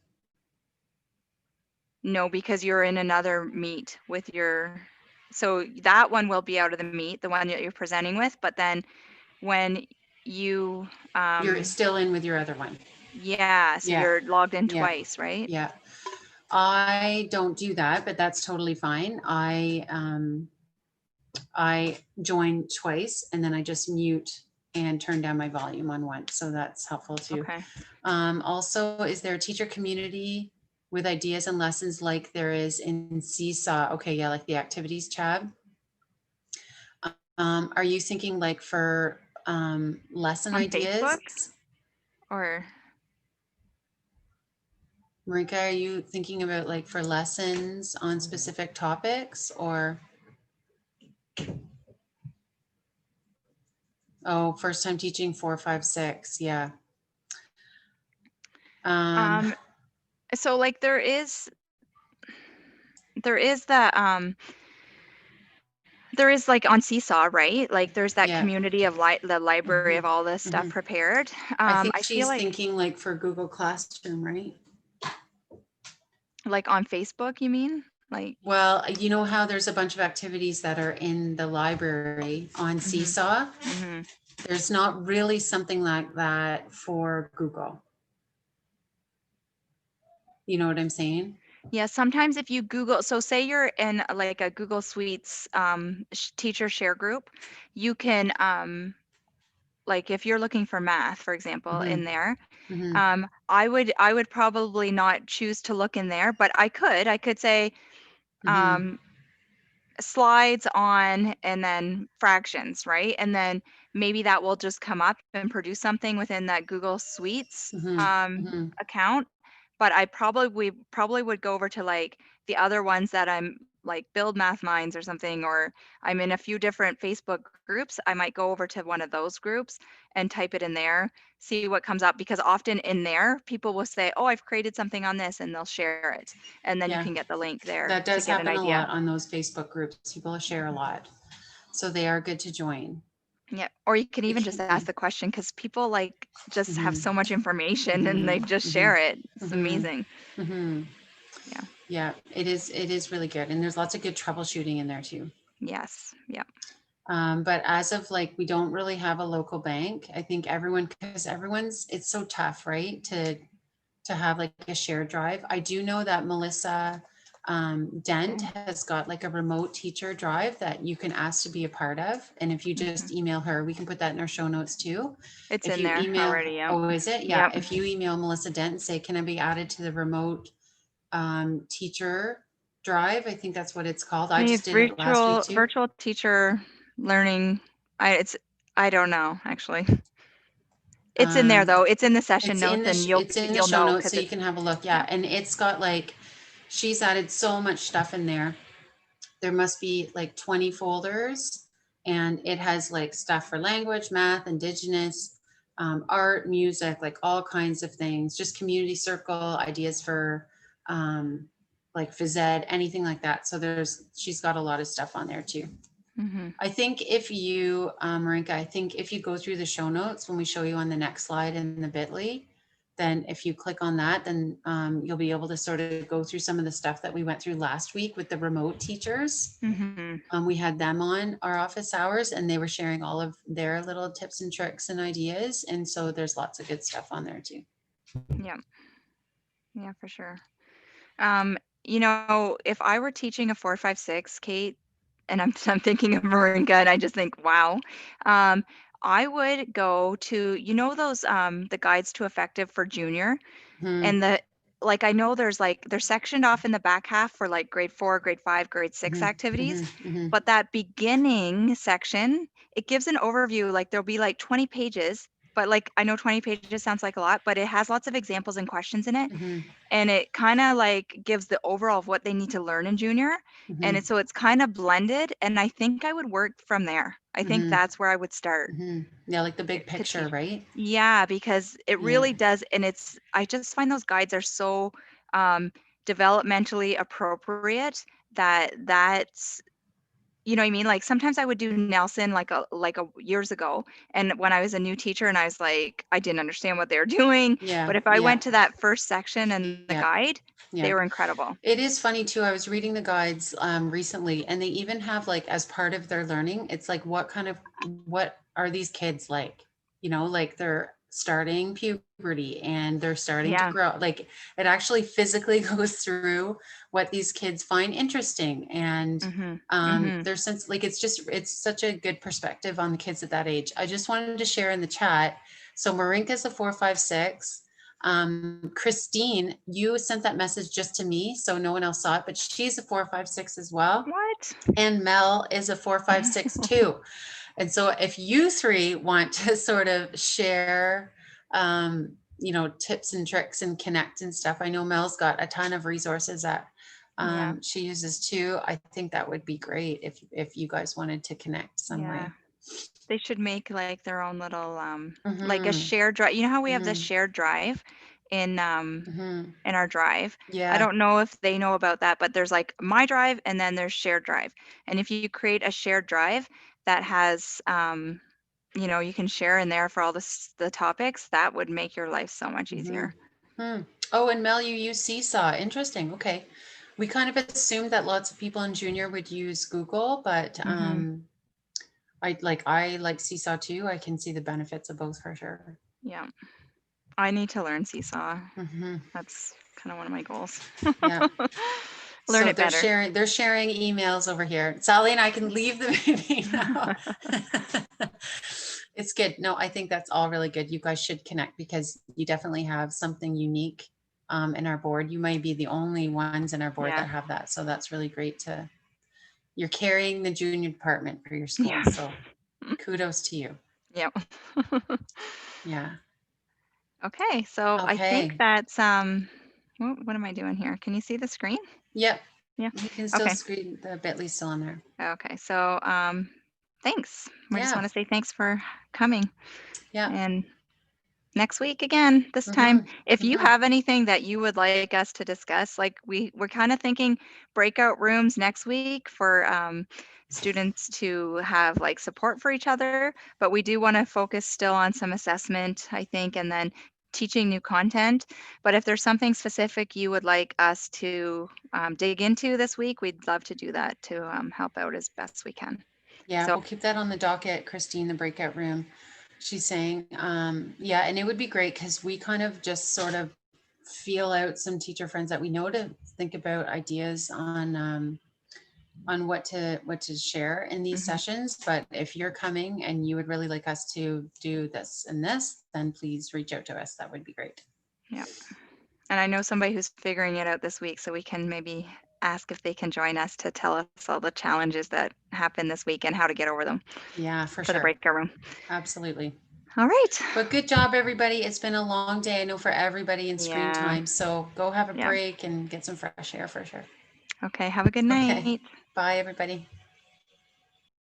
No, because you're in another meet with so that one will be out of the meet, the one that you're presenting with, but then when you You're still in with your other one. yeah, so Yeah. you're logged in Yeah. twice, right? Yeah. I don't do that, but that's totally fine. I join twice and then I just mute and turn down my volume on one. So that's helpful too. Okay. Also, is there a teacher community with ideas and lessons like there is in Seesaw? Okay, yeah, like the activities tab. Are you thinking like for lesson On ideas? Facebook or Marika, are you thinking about like for lessons on specific topics or? Oh, first time teaching 4, 5, 6. Yeah. so like there is that there is like on Seesaw, right? Like there's that Yeah. community of the library of all this stuff prepared. I think I feel she's like thinking like for Google Classroom, right? like on Facebook, you mean? Like Well, you know how there's a bunch of activities that are in the library on Seesaw? mhm. There's not really something like that for Google. You know what I'm saying? Yeah, sometimes if you Google, so say you're in like a Google Suites teacher share group, you can like if you're looking for math, for example, in there, Mhm. I would probably not choose to look in there, but I could say Mhm. slides on and then fractions, right? And then maybe that will just come up and produce something within that Google Suites account. But we probably would go over to like the other ones that I'm like Build Math Minds or something, or I'm in a few different Facebook groups. I might go over to one of those groups and type it in there, see what comes up, because often in there people will say, oh, I've created something on this, and they'll share it. And then you Yeah. can get the link there That to does get an happen a idea. lot on those Facebook groups. People share a lot. So they are good to join. Yeah, or you can even just ask the question, because people like just have so much information and they just share it. It's amazing. Yeah. Yeah, it is really good. And there's lots of good troubleshooting in there too. Yes. Yeah. But as of like, we don't really have a local bank. I think because it's so tough, right? To have like a shared drive. I do know that Melissa Dent has got like a remote teacher drive that you can ask to be a part of. And if you just email her, we can put that in our show notes too. It's If in you there email, already. Yeah. oh, is it? Yeah. Yep. If you email Melissa Dent and say, can I be added to the remote teacher drive? I think that's what it's called. I just did it last week too. Virtual teacher learning. I don't know actually. It's in there though. It's in the session notes, and it's in the you'll show know notes, so you can have a look. Yeah, and it's got like, she's added so much stuff in there. There must be like 20 folders, and it has like stuff for language, math, indigenous, art, music, like all kinds of things. Just community circle ideas for like phys ed, anything like that. So she's got a lot of stuff on there too. I think if you, Marinka, I think if you go through the show notes, when we show you on the next slide in the bit.ly, then if you click on that, then you'll be able to sort of go through some of the stuff that we went through last week with the remote teachers. We had them on our office hours, and they were sharing all of their little tips and tricks and ideas. And so there's lots of good stuff on there too. Yeah. Yeah, for sure. If I were teaching a 4, 5, 6, Kate, and I'm thinking of Marinka, and I just think, wow, I would go to, those the guides to effective for junior, and I know there's sectioned off in the back half for like grade 4, grade 5, grade 6 activities, but that beginning section, it gives an overview. Like there'll be like 20 pages, but like I know 20 pages sounds like a lot, but it has lots of examples and questions in it. And it kind of like gives the overall of what they need to learn in junior. And it's kind of blended. And I think I would work from there. I think that's where I would start. Yeah, like the big picture, right? Yeah, because it really does. And I just find those guides are so developmentally appropriate that's, you know what I mean? Like sometimes I would do Nelson like a years ago, and when I was a new teacher, and I was like, I didn't understand what they were doing. Yeah. But if I went to that first section and the guide, they were incredible. It is funny too. I was reading the guides recently, and they even have like, as part of their learning, it's like, what are these kids like? Like they're starting puberty and they're starting to grow. Like it actually physically goes through what these kids find interesting, and their sense, like it's such a good perspective on the kids at that age. I just wanted to share in the chat. So Marinka's a 4, 5, 6. Christine, you sent that message just to me, so no one else saw it, but she's a 4, 5, 6 as well. What? And Mel is a 4, 5, 6 too. And so if you three want to sort of share, tips and tricks and connect and stuff, I know Mel's got a ton of resources that she uses too. I think that would be great if you guys wanted to connect some way. They should make like their own little like a shared drive. You know how we have the shared drive in our drive? Yeah. I don't know if they know about that, but there's like my drive and then there's shared drive. And if you create a shared drive that has you can share in there for all the topics, that would make your life so much easier. Oh, and Mel, you use Seesaw. Interesting. Okay. We kind of assumed that lots of people in junior would use Google, but I like Seesaw too. I can see the benefits of both for sure. Yeah. I need to learn Seesaw. That's kind of one of my goals. Yeah. Learn it better. They're sharing emails over here. Sally and I can leave the meeting now. It's good. No, I think that's all really good. You guys should connect because you definitely have something unique in our board. You might be the only ones in our board that have that. So that's really great to, you're carrying the junior department for your school. Yeah. So kudos to you. Yep. Yeah. Okay, so I think Okay. that's what am I doing here? Can you see the screen? Yep. Yeah. You can still Okay. screen the bit.ly still on there. Okay. So thanks. I just Yeah. want to say thanks for coming. Yeah. And next week again, this time, Mhm. if you Mhm. have anything that you would like us to discuss, like we're kind of thinking breakout rooms next week for students to have like support for each other, but we do want to focus still on some assessment, I think, and then teaching new content. But if there's something specific you would like us to dig into this week, we'd love to do that to help out as best we can. Yeah, So we'll keep that on the docket, Christine, the breakout room. She's saying, yeah, and it would be great because we kind of just sort of feel out some teacher friends that we know to think about ideas on what to share in these Mhm. sessions. But if you're coming and you would really like us to do this and this, then please reach out to us. That would be great. Yeah. And I know somebody who's figuring it out this week, so we can maybe ask if they can join us to tell us all the challenges that happen this week and how to get over them Yeah, for for the sure. breakout room. Absolutely. All right. But good job, everybody. It's been a long day, I know, for everybody in screen Yeah. time. So go have a Yeah. break and get some fresh air for sure. Okay. Have a good Okay. night. Bye, everybody.